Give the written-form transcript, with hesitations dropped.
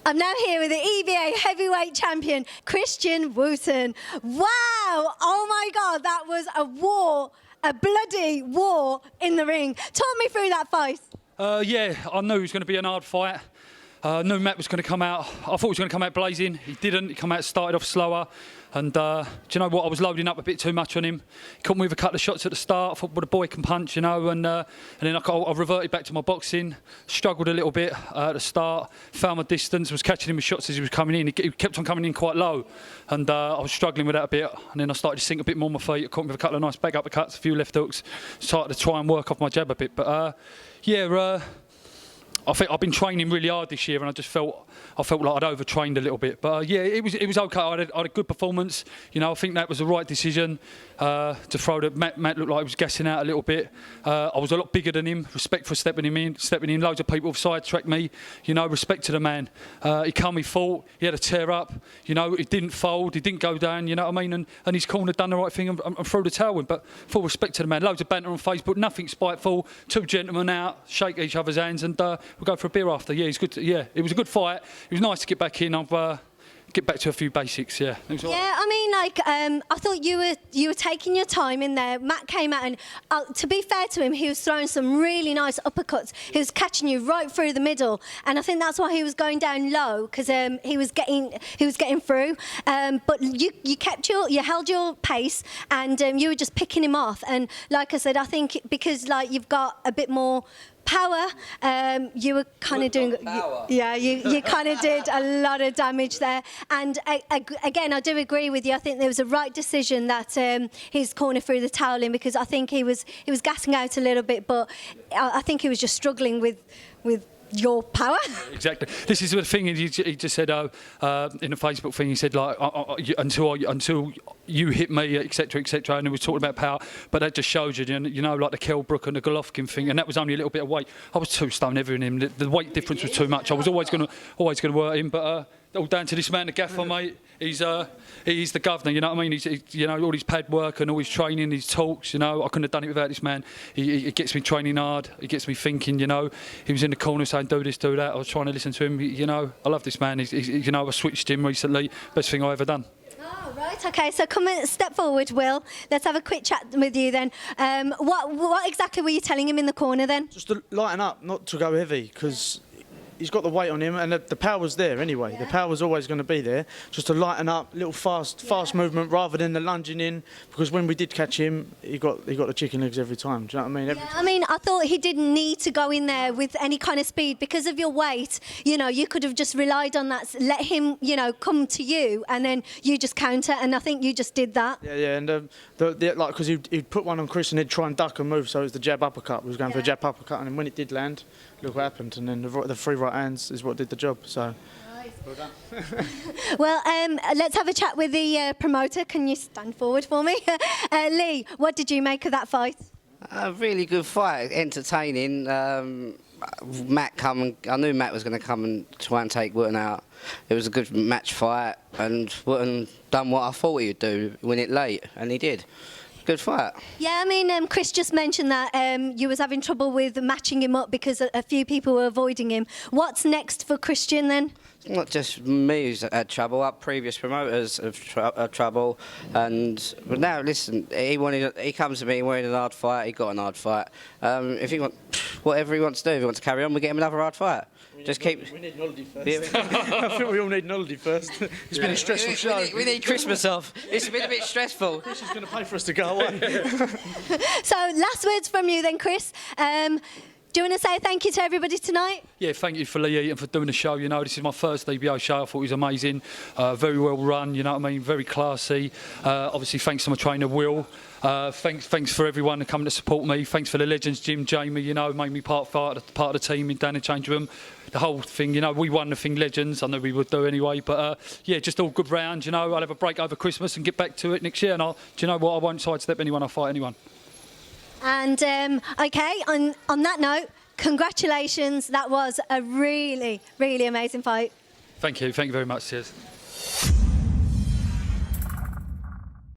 I'm now here with the EBA heavyweight champion, Christian Wooten. Wow! Oh my God, that was a war, a bloody war in the ring. Talk me through that fight. Yeah, I knew it was going to be an hard fight. I knew Matt was going to come out. I thought he was going to come out blazing. He didn't. He started off slower. And do you know what? I was loading up a bit too much on him. He caught me with a couple of shots at the start. I thought, well, the boy can punch, you know. And then I reverted back to my boxing. Struggled a little bit at the start. Found my distance. Was catching him with shots as he was coming in. He kept on coming in quite low. And I was struggling with that a bit. And then I started to sink a bit more on my feet. I caught him with a couple of nice back uppercuts, a few left hooks. Started to try and work off my jab a bit. But yeah. I think I've been training really hard this year, and I felt like I'd overtrained a little bit. But yeah, it was okay. I had a good performance. You know, I think that was the right decision to throw. Matt looked like he was gassing out a little bit. I was a lot bigger than him. Respect for stepping in. Loads of people have sidetracked me. You know, respect to the man. He come, he fought. He had a tear up. You know, he didn't fold. He didn't go down. You know what I mean? And his corner done the right thing and threw the towel in. But full respect to the man. Loads of banter on Facebook. Nothing spiteful. Two gentlemen out, shake each other's hands, and we'll go for a beer after. Yeah, he's good. Yeah, it was a good fight. It was nice to get back in. I've get back to a few basics. Yeah. It was all right. Yeah, I mean, like, I thought you were taking your time in there. Matt came out, and to be fair to him, he was throwing some really nice uppercuts. He was catching you right through the middle, and I think that's why he was going down low, because he was getting through. But you held your pace, and you were just picking him off. And like I said, I think because like you've got a bit more power, you were kind of doing, you kind of did a lot of damage there. And again, I do agree with you. I think there was a right decision that his corner threw the towel in, because I think he was gassing out a little bit, but I think he was just struggling with your power. Exactly. This is the thing. He just said in the Facebook thing. He said like until you hit me, etc., etc. And he was talking about power, but that just shows you, you know, like the Kelbrook and the Golovkin thing. And that was only a little bit of weight. I was 2 stone heavier than him. The weight difference was too much. I was always gonna work him, but all down to this man, the gaffer, mate. He's the governor, you know what I mean? He's you know, all his pad work and all his training, his talks, you know, I couldn't have done it without this man. He gets me training hard, he gets me thinking, you know. He was in the corner saying, do this, do that. I was trying to listen to him, you know. I love this man. You know, I switched him recently. Best thing I ever done. Oh, right, okay, so come and step forward, Will. Let's have a quick chat with you then. What exactly were you telling him in the corner then? Just to lighten up, not to go heavy, because he's got the weight on him, and the power's there anyway. Yeah. The power's always going to be there. Just to lighten up, little fast movement rather than the lunging in. Because when we did catch him, he got the chicken legs every time. Do you know what I mean? I mean, I thought he didn't need to go in there with any kind of speed because of your weight. You know, you could have just relied on that, let him, you know, come to you, and then you just counter. And I think you just did that. Yeah, and like because he'd put one on Chris and he'd try and duck and move. So it was the jab uppercut. We was going for a jab uppercut, and then when it did land, look what happened. And then the free right hands is what did the job. So. Well done. Well, let's have a chat with the promoter. Can you stand forward for me? Lee, what did you make of that fight? A really good fight, entertaining. Matt I knew Matt was going to come and try and take Wooten out. It was a good match fight, and Wooten done what I thought he'd do, win it late, and he did. Good fight. Yeah, I mean, Chris just mentioned that you was having trouble with matching him up because a few people were avoiding him. What's next for Christian then? It's not just me who's had trouble. Our previous promoters have had trouble, but now listen, he comes to me wanting a hard fight. He got an hard fight. If he wants whatever he wants to do, if he wants to carry on, we get him another hard fight. We need an holiday first. I think we all need an holiday first. It's been a stressful show. We need Christmas off. It's been a bit stressful. Chris is going to pay for us to go away. So, last words from you then, Chris. Do you want to say thank you to everybody tonight? Yeah, thank you for Lee Eaton for doing the show. You know, this is my first EBA show. I thought it was amazing. Very well run, you know what I mean? Very classy. Obviously, thanks to my trainer, Will. Thanks for everyone coming to support me. Thanks for the legends, Jim, Jamie, you know, made me part of the team down the change room. The whole thing, you know, we won the thing, legends. I know we would do anyway. But, yeah, just all good round, you know. I'll have a break over Christmas and get back to it next year. And do you know what? I won't sidestep anyone. I'll fight anyone. And, OK, on that note, congratulations. That was a really, really amazing fight. Thank you very much. Cheers.